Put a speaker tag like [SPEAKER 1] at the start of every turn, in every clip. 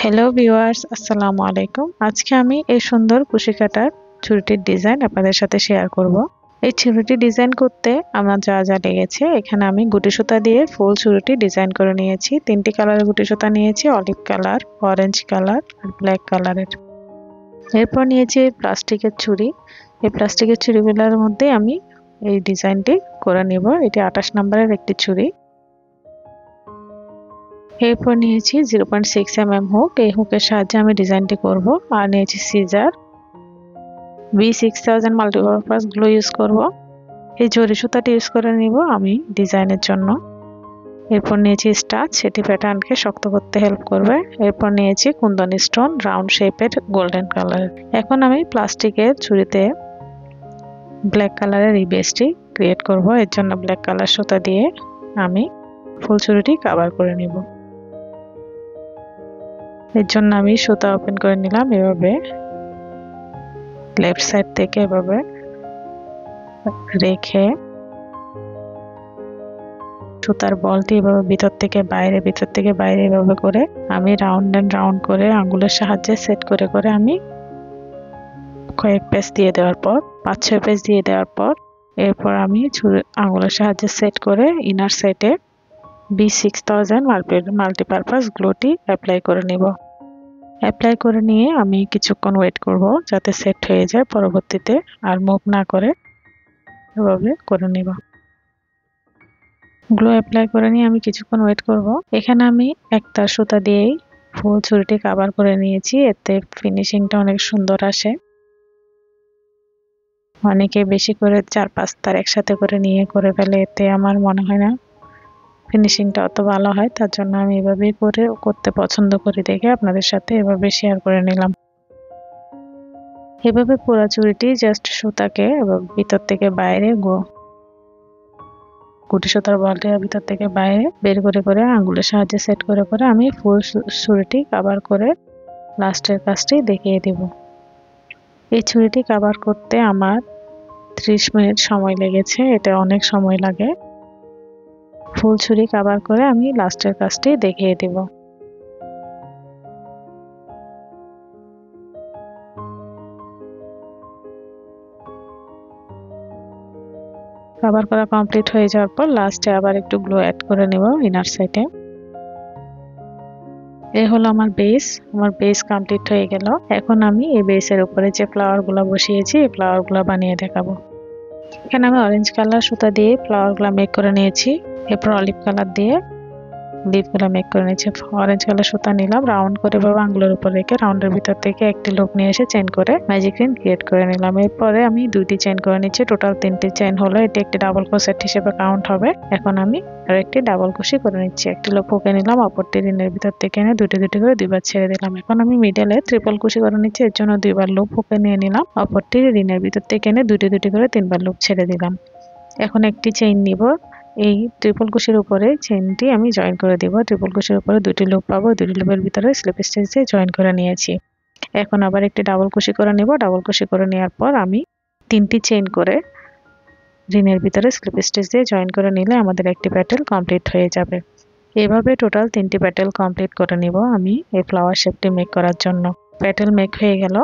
[SPEAKER 1] Hello viewers, আসসালামু আলাইকুম। আজকে আমি এই সুন্দর কুশি কাটার ছুরিটির ডিজাইন আপনাদের সাথে শেয়ার করব। এই ছুরিটি ডিজাইন করতে আমার যা যা লেগেছে, এখানে আমি গুটি সুতা দিয়ে ফুল ছুরিটি ডিজাইন করে নিয়েছি। 3টি কালারের গুটি সুতা নিয়েছি, অলিভ কালার, অরেঞ্জ কালার আর ব্ল্যাক কালারের। এরপর নিয়েছি প্লাস্টিকের ছুরি। এই প্লাস্টিকের ছুরিগুলোর মধ্যে আমি এই ডিজাইনটি করে নেব। এটি 28 নম্বরের একটি ছুরি। এরপর নিয়েছি 0.6 mm হুক। এই হুকের সাহায্যে আমি ডিজাইনটি করব। আর নিয়েছি caesar, B6000 multipurpose glue use করব। এই জরি সুতাটি ইউজ করে নিব আমি ডিজাইনের জন্য। এরপর নিয়েছি স্টাচ, সেটি প্যাটার্নকে শক্ত করতে হেল্প করবে। এরপর নিয়েছি কুন্দনি স্টোন, রাউন্ড শেপের গোল্ডেন কালারের। এখন আমি প্লাস্টিকের ছুরিতে ব্ল্যাক কালারের এই বেসটি ক্রিয়েট করব। এর জন্য ব্ল্যাক কালার সুতা দিয়ে আমি ফুল ছুরিটি কভার করে নিব। এর জন্য আমি সুতা ওপেন করে নিলাম। এভাবে লেফট সাইড থেকে এভাবে রেখে সুতার বলটি এভাবে ভিতর থেকে বাইরে এভাবে করে আমি রাউন্ড এন্ড রাউন্ড করে আঙ্গুলের সাহায্যে সেট করে করে আমি কয়েক পেজ দিয়ে দেওয়ার পর 5-6 পেজ দিয়ে দেওয়ার পর এরপর আমি আঙ্গুলের সাহায্যে সেট করে ইনার সাইডে B6000 মাল্টিপারপাস গ্লুটি অ্যাপ্লাই করে নিব। অ্যাপ্লাই করে নিয়ে আমি কিছুক্ষণ ওয়েট করব যাতে সেট হয়ে যায়, পরবর্তীতে আর মুভ না করে এভাবে করে নিব। গ্লু অ্যাপ্লাই করে নিয়ে আমি কিছুক্ষণ ওয়েট করব। এখানে আমি একটা সুতা দিয়েই ফুল ছুরিটি কভার করে নিয়েছি। এতে ফিনিশিংটা অনেক সুন্দর আসে। অনেকে বেশি করে 4-5 তার একসাথে করে নিয়ে করে ফেলে, এতে আমার মনে হয় না ফিনিশিংটা অত ভালো হয়। তার জন্য আমি এভাবেই করতে পছন্দ করি দেখে আপনাদের সাথে এভাবে শেয়ার করে নিলাম। এভাবে পুরো চুড়িটি জাস্ট সুতাকে ভিতর থেকে বাইরে গুটি সুতার বলটি ভিতর থেকে বাইরে বের করে করে আঙ্গুলের সাহায্যে সেট করে করে আমি ফুল ছুরিটি কভার করে লাস্টের কাজটি দেখিয়ে দেব। এই ছুরিটি কভার করতে আমার 30 মিনিট সময় লেগেছে। এটা অনেক সময় লাগে। ফুল ছুরি কভার করে আমি লাস্টের কাজটি দেখিয়ে দেব। কভার করা কমপ্লিট হয়ে যাওয়ার পর লাস্টে আবার একটু গ্লু অ্যাড করে নেব ইনার সাইডে। এই হলো আমার বেস কমপ্লিট হয়ে গেল। এখন আমি এই বেসের উপরে যে ফ্লাওয়ারগুলো বসিয়েছি এই ফ্লাওয়ারগুলো বানিয়ে দেখাবো। এখানে আমি অরেঞ্জ কালার সুতা দিয়ে ফ্লাওয়ারগুলো মেক করে নিয়েছি। এরপর অলিভ কালার দিয়ে লিফগুলো মেক করে নিয়েছি। অরেঞ্জ কালার সুতা নিলাম, রাউন্ড করে ভাবে আঙ্গুলের উপর রেখে রাউন্ডের ভিতর থেকে একটি লুপ নিয়ে এসে চেইন করে ম্যাজিক রিং ক্রিয়েট করে নিলাম। এরপরে আমি 2টি চেইন করে নিচ্ছি। টোটাল 3টি চেইন হলো। এটি একটি ডাবল ক্রোশেট হিসেবে কাউন্ট হবে। এখন আমি আরেকটি ডাবল কুশি করে নিচ্ছি। একটি লুপ ওকে নিলাম, অপরটি রিনের ভিতর থেকে এনে দুটি করে 2বার ছেড়ে দিলাম। এখন আমি মিডলে ট্রিপল কুশি করে নিচ্ছি। এর জন্য 2বার লুপ ওকে নিয়ে নিলাম, অপরটি রিনের ভিতর থেকে এনে দুটি করে 3বার লুপ ছেড়ে দিলাম। এখন একটি চেইন নিব। এই ট্রিপল কুশির উপরে চেইনটি আমি জয়েন করে দিব। ট্রিপল কুশির উপরে 2টি লুপ পাবো। 2টি লুপের ভিতরে স্লিপ স্টিচ দিয়ে জয়েন করে নিয়েছি। এখন আবার একটি ডাবল কুশি করে নেব। ডাবল কুশি করে নেওয়ার পর আমি 3টি চেইন করে রিনের ভিতরে স্লিপ স্টিচ দিয়ে জয়েন করে নিলে আমাদের একটি প্যাটেল কমপ্লিট হয়ে যাবে। এভাবে টোটাল 3টি প্যাটেল কমপ্লিট করে নিব আমি এই ফ্লাওয়ার শেপটি মেক করার জন্য। প্যাটেল মেক হয়ে গেল,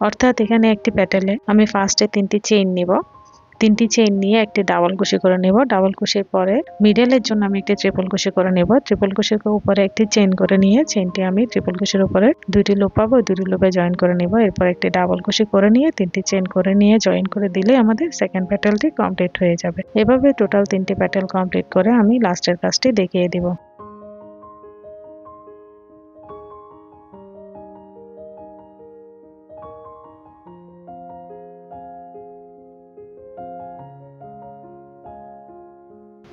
[SPEAKER 1] অর্থাৎ এখানে একটি প্যাটেলে আমি ফার্স্টে 3টি চেইন নিব। 3টি চেইন নিয়ে একটি ডাবল কুশি করে নেব। ডাবল কুশির পরে মিডলের জন্য আমি একটি ট্রিপল কুশি করে নেব। ট্রিপল কুশির উপরে একটি চেইন করে নিয়ে চেইনটি আমি ট্রিপল কুশির উপরে 2টি লুপ পাবো। 2টি লুপে জয়েন করে নেব। এরপর একটি ডাবল কুশি করে নিয়ে 3টি চেইন করে নিয়ে জয়েন করে দিলে আমাদের সেকেন্ড প্যাটেলটি কমপ্লিট হয়ে যাবে। এভাবে টোটাল 3টি প্যাটেল কমপ্লিট করে আমি লাস্টের কাজটি দেখিয়ে দিব।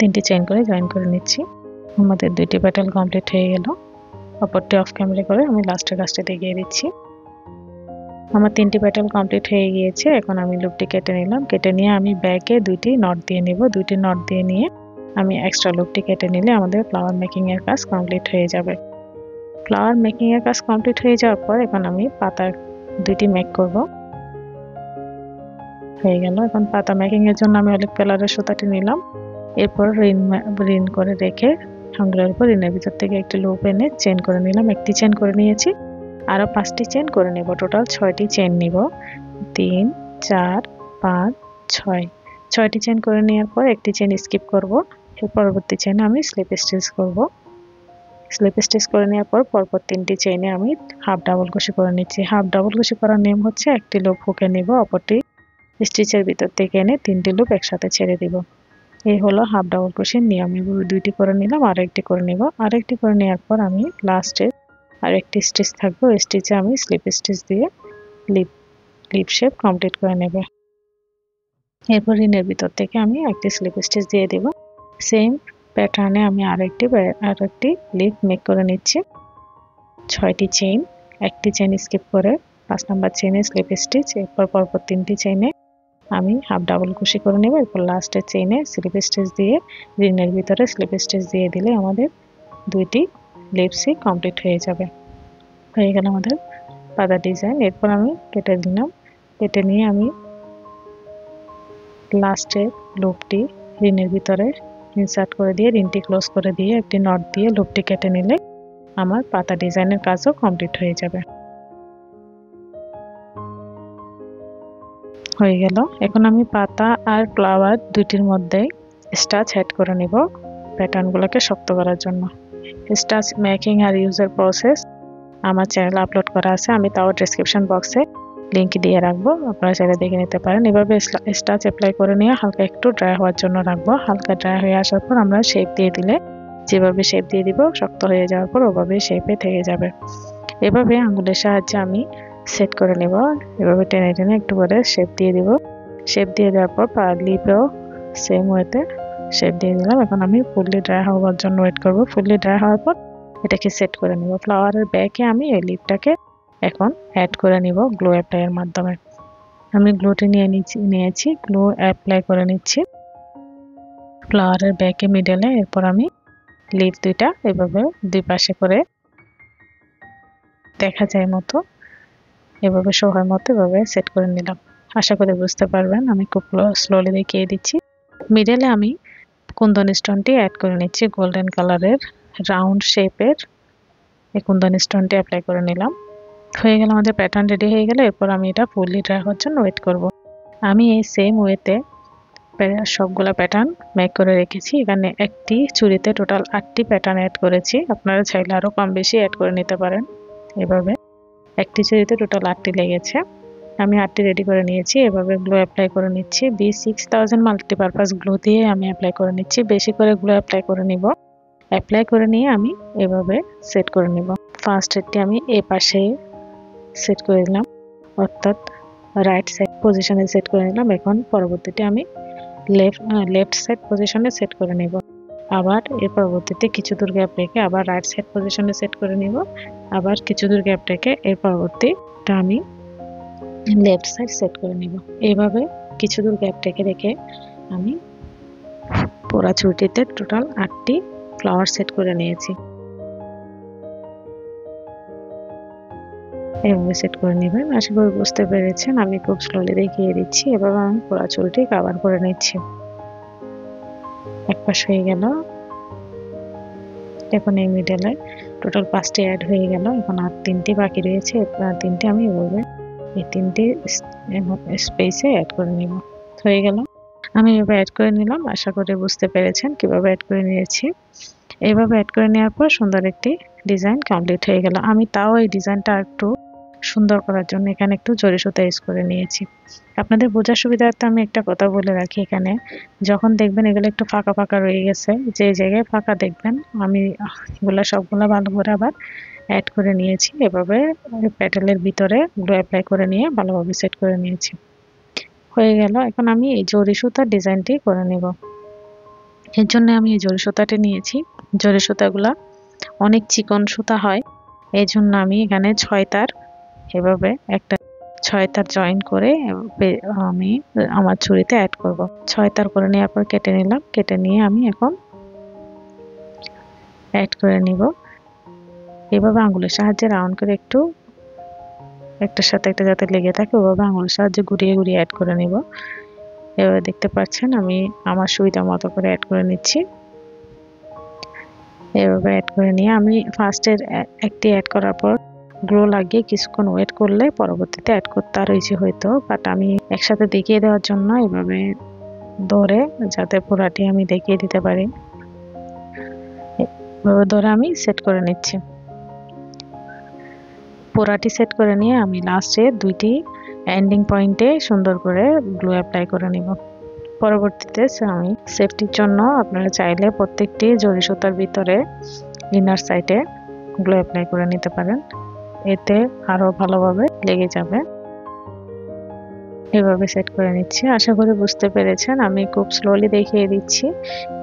[SPEAKER 1] তিনটি চেইন করে জয়েন করে নিচ্ছি। আমাদের 2টি প্যাটেল কমপ্লিট হয়ে গেল। অপরটি অফ ক্যামেরা করে আমি লাস্টের কাজটি দেখিয়ে দিচ্ছি। আমার 3টি প্যাটেল কমপ্লিট হয়ে গিয়েছে। এখন আমি লুপটি কেটে নিলাম। কেটে নিয়ে আমি ব্যাকে 2টি নট দিয়ে নিব। 2টি নট দিয়ে নিয়ে আমি এক্সট্রা লুপটি কেটে নিলে আমাদের ফ্লাওয়ার মেকিং এর কাজ কমপ্লিট হয়ে যাবে। ফ্লাওয়ার মেকিং এর কাজ কমপ্লিট হয়ে যাওয়ার পর এখন আমি পাতা 2টি মেক করব। হয়ে গেল। এখন পাতা মেকিং এর জন্য আমি অলিভ কালারের সুতাটি নিলাম। এরপর রিন করে রেখে আঙ্গুলের উপর রিনের ভিতর থেকে একটি লুপ এনে চেন করে নিলাম। একটি চেন করে নিয়েছি, আরো 5টি চেন করে নেব। টোটাল 6টি চেন নিব। 3 4 5 6, 6টি চেন করে নেওয়ার পর একটি চেন স্কিপ করব। এর পরবর্তী চেনে আমি স্লিপ স্টিচ করব। স্লিপ স্টিচ করে নেওয়ার পর পরপর 3টি চেইনে আমি হাফ ডাবল কুশি করে নিচ্ছি। হাফ ডাবল কুশি করার নিয়ম হচ্ছে একটি লুপ হুকে নিব, অপরটি স্টিচের ভিতর থেকে এনে 3টি লুপ একসাথে ছেড়ে দিব। এই হলো হাফ ডাবল কুশির নিয়ম। এগুলো 2টি করে নিলাম, আর একটি করে নিব। আরেকটি করে নেওয়ার পর আমি লাস্টে আরেকটি স্টিচ থাকবে, ওই স্টিচে আমি স্লিপ স্টিচ দিয়ে লিপ শেপ কমপ্লিট করে নেব। এরপর রিনের ভিতর থেকে আমি একটি স্লিপ স্টিচ দিয়ে দিব। সেম প্যাটার্নে আমি আরেকটি লিপ মেক করে নিচ্ছি। 6টি চেইন, একটি চেইন স্কিপ করে 5 নাম্বার চেইনে স্লিপ স্টিচ, এরপর পরপর 3টি চেইনে আমি হাফ ডাবল কুশি করে নেব। এরপর লাস্টের চেইনে স্লিপ স্টিচ দিয়ে রিনের ভিতরে স্লিপ স্টিচ দিয়ে দিলে আমাদের 2টি লিপসই কমপ্লিট হয়ে যাবে। হয়ে গেল আমাদের পাতা ডিজাইন। এরপর আমি কেটে দিলাম। কেটে নিয়ে আমি লাস্টের লুপটি রিনের ভিতরে ইনসার্ট করে দিয়ে রিনটি ক্লোজ করে দিয়ে একটি নট দিয়ে লুপটি কেটে নিলে আমার পাতা ডিজাইনের কাজও কমপ্লিট হয়ে যাবে। হয়ে গেল। এখন আমি পাতা আর ফ্লাওয়ার দুটির মধ্যে স্টাচ অ্যাড করে নিব প্যাটার্নগুলোকে শক্ত করার জন্য। স্টাচ মেকিং আর ইউজার প্রসেস আমার চ্যানেলে আপলোড করা আছে, আমি তাও ডেসক্রিপশন বক্সে লিংক দিয়ে রাখবো, আপনারা চাইলে দেখে নিতে পারেন। এভাবে স্টাচ অ্যাপ্লাই করে নিয়ে হালকা একটু ড্রাই হওয়ার জন্য রাখবো। হালকা ড্রাই হয়ে আসার পর আমরা শেপ দিয়ে দিলে যেভাবে শেপ দিয়ে দিব শক্ত হয়ে যাওয়ার পর ওভাবে শেপে থেকে যাবে। এভাবে আঙ্গুলের সাহায্যে আমি সেট করে নেব। এভাবে টেনে টেনে একটু করে শেপ দিয়ে দিব। শেপ দিয়ে দেওয়ার পর লিপেও সেম ওয়েতে শেপ দিয়ে দিলাম। এখন আমি ফুললি ড্রাই হওয়ার জন্য ওয়েট করব। ফুললি ড্রাই হওয়ার পর এটাকে সেট করে নেব। ফ্লাওয়ারের ব্যাকে আমি এই লিপটাকে এখন অ্যাড করে নিব গ্লু অ্যাপ্লাইয়ের মাধ্যমে। আমি গ্লুটি নিয়েছি, গ্লু অ্যাপ্লাই করে নিচ্ছি ফ্লাওয়ারের ব্যাকে মিডলে। এরপর আমি লিপ দুইটা এভাবে দুই পাশে করে দেখা যায় মতো এভাবে সহায় মতো এভাবে সেট করে নিলাম। আশা করি বুঝতে পারবেন। আমি খুব স্লোলি দেখিয়ে দিচ্ছি। মিডলে আমি কুন্দন স্টোনটি অ্যাড করে নিচ্ছি, গোল্ডেন কালারের রাউন্ড শেপের এই কুন্দন স্টোনটি অ্যাপ্লাই করে নিলাম। হয়ে গেল, আমাদের প্যাটার্ন রেডি হয়ে গেল। এরপর আমি এটা ফুললি ড্রাই হওয়ার জন্য ওয়েট করব। আমি এই সেম ওয়েতে সবগুলা প্যাটার্ন মেক করে রেখেছি। এখানে একটি চুড়িতে টোটাল 8টি প্যাটার্ন অ্যাড করেছি, আপনারা চাইলে আরও কম বেশি অ্যাড করে নিতে পারেন। এভাবে একটি চুড়িতে টোটাল 8টি লেগেছে। আমি 8টি রেডি করে নিয়েছি। এভাবে গ্লু অ্যাপ্লাই করে নিচ্ছি। B6000 মাল্টিপারপাস গ্লু দিয়ে আমি অ্যাপ্লাই করে নিচ্ছি। বেশি করে গ্লু অ্যাপ্লাই করে নিব। অ্যাপ্লাই করে নিয়ে আমি এভাবে সেট করে নিব। ফার্স্ট এরটি আমি এই পাশে সেট করে দিলাম, অর্থাৎ রাইট সাইড পজিশনে সেট করে নিলাম। এখন পরবর্তীতে আমি লেফট সাইড পজিশনে সেট করে নিব। আবার এর পরবর্তীতে কিছু দূর গ্যাপ রেখে আবার রাইট সাইড পজিশনে সেট করে নিব। আবার কিছু দূর গ্যাপ রেখে এর পরবর্তীটা আমি লেফট সাইড সেট করে নিব। এইভাবে কিছু দূর গ্যাপ রেখে আমি পুরা চুড়িটিতে টোটাল 8টি ফ্লাওয়ার সেট করে নিয়েছি। এভাবে সেট করে নেবেন। আশা করি বুঝতে পেরেছেন। আমি খুব স্লোলি দেখিয়ে দিচ্ছি। এভাবে আমি পুরা চুড়িটি কভার করে নিচ্ছি। এক পাশ হয়ে গেল। এখন এই মিডলে টোটাল 5টি অ্যাড হয়ে গেল। এখন আর 3টি বাকি রয়েছে। 3টি আমি এভাবে এই 3টি স্পেসে অ্যাড করে নিব। হয়ে গেল, আমি এভাবে অ্যাড করে নিলাম। আশা করি বুঝতে পেরেছেন কিভাবে অ্যাড করে নিয়েছি। এইভাবে অ্যাড করে নেওয়ার পর সুন্দর একটি ডিজাইন কমপ্লিট হয়ে গেল। আমি তাও এই ডিজাইনটা একটু সুন্দর করার জন্য এখানে একটু জরি সুতা ইউজ করে নিয়েছি। আপনাদের বোঝার সুবিধার্থে আমি একটা কথা বলে রাখি, এখানে যখন দেখবেন এগুলো একটু ফাঁকা ফাঁকা রয়ে গেছে, যে জায়গায় ফাঁকা দেখবেন আমি এগুলো সবগুলো ভালো করে আবার অ্যাড করে নিয়েছি। এভাবে প্যাটেলের ভিতরে গ্লু অ্যাপ্লাই করে নিয়ে ভালোভাবে সেট করে নিয়েছি। হয়ে গেল। এখন আমি এই জরি সুতার ডিজাইনটি করে নেব। এর জন্য আমি এই জরি সুতাটি নিয়েছি। জরি সুতাগুলা অনেক চিকন সুতা হয়, এই জন্য আমি এখানে 6 তার এভাবে একটা 6 তার জয়েন করে আমি আমার চুড়িতে অ্যাড করব। 6 তার করে নেওয়ার পর কেটে নিলাম। কেটে নিয়ে আমি এখন অ্যাড করে নিব। এভাবে আঙুলের সাহায্যে রাউন্ড করে একটু একটার সাথে একটা যাতে লেগে থাকে ওভাবে আঙুলের সাহায্যে ঘুরিয়ে ঘুরিয়ে অ্যাড করে নিব। এভাবে দেখতে পাচ্ছেন আমি আমার সুবিধা মতো করে অ্যাড করে নিচ্ছি। এভাবে অ্যাড করে নিয়ে আমি ফার্স্টের একটি অ্যাড করার পর গ্লো লাগিয়ে কিছুক্ষণ ওয়েট করলে পরবর্তীতে অ্যাড করতে আরো ইজি হইতো, বাট আমি একসাথে দেখিয়ে দেওয়ার জন্য এভাবে ধরে, যাতে পুরাটি আমি দেখিয়ে দিতে পারি, এভাবে ধরে আমি সেট করে নিচ্ছি। পুরাটি সেট করে নিয়ে আমি লাস্টে দুইটি এন্ডিং পয়েন্টে সুন্দর করে গ্লু অ্যাপ্লাই করে নিব। পরবর্তীতে আমি সেফটির জন্য আপনারা চাইলে প্রত্যেকটি জরি সুতার ভিতরে ইনার সাইডে গ্লু অ্যাপ্লাই করে নিতে পারেন, এতে আরো ভালোভাবে লেগে যাবে। এভাবে সেট করে নিচ্ছি। আশা করি বুঝতে পেরেছেন, আমি খুব স্লোলি দেখিয়ে দিচ্ছি।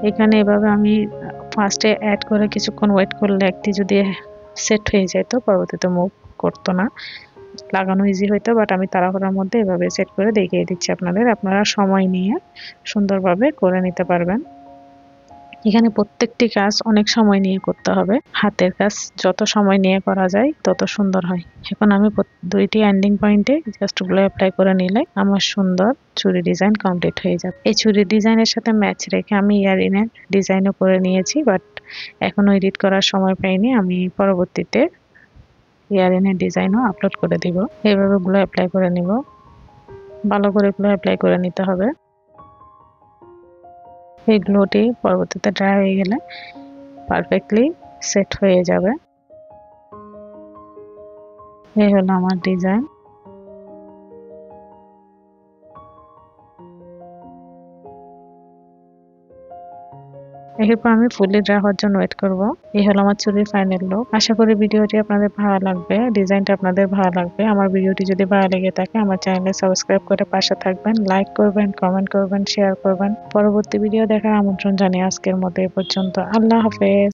[SPEAKER 1] এখানে এভাবে আমি ফার্স্টে অ্যাড করে কিছুক্ষণ ওয়েট করলে একটি যদি সেট হয়ে যেত পরবর্তীতে মুভ করতো না, লাগানো ইজি হইতো, বাট আমি তাড়াহুড়োর মধ্যে এভাবে সেট করে দেখিয়ে দিচ্ছি আপনাদের। আপনারা সময় নিয়ে সুন্দরভাবে করে নিতে পারবেন। এখানে প্রত্যেকটি কাজ অনেক সময় নিয়ে করতে হবে, হাতের কাজ যত সময় নিয়ে করা যায় তত সুন্দর হয়। এখন আমি দুইটি এন্ডিং পয়েন্টে জাস্ট গ্লো অ্যাপ্লাই করে নিলে আমার সুন্দর চুড়ি ডিজাইন কমপ্লিট হয়ে যাবে। এই চুড়ি ডিজাইনের সাথে ম্যাচ রেখে আমি ইয়াররিংয়ের ডিজাইনও করে নিয়েছি, বাট এখনো এডিট করার সময় পাইনি। আমি পরবর্তীতে ইয়াররিংয়ের ডিজাইনও আপলোড করে দিব। এইভাবে গ্লো অ্যাপ্লাই করে নিব, ভালো করে গ্লো অ্যাপ্লাই করে নিতে হবে। এই গ্লোটি পরবর্তীতে ড্রাই হয়ে গেলে পারফেক্টলি সেট হয়ে যাবে। এই হলো আমার ডিজাইন। এরপর আমি ফুলি ড্রাই হওয়ার জন্য ওয়েট করব। এই হলো আমার চুড়ির ফাইনাল লুক। আশা করি ভিডিওটি আপনাদের ভালো লাগবে, ডিজাইনটা আপনাদের ভালো লাগবে। আমার ভিডিওটি যদি ভালো লেগে থাকে আমার চ্যানেলে সাবস্ক্রাইব করে পাশে থাকবেন, লাইক করবেন, কমেন্ট করবেন, শেয়ার করবেন। পরবর্তী ভিডিও দেখার আমন্ত্রণ জানিয়ে আজকের মতো এ পর্যন্ত। আল্লাহ হাফেজ।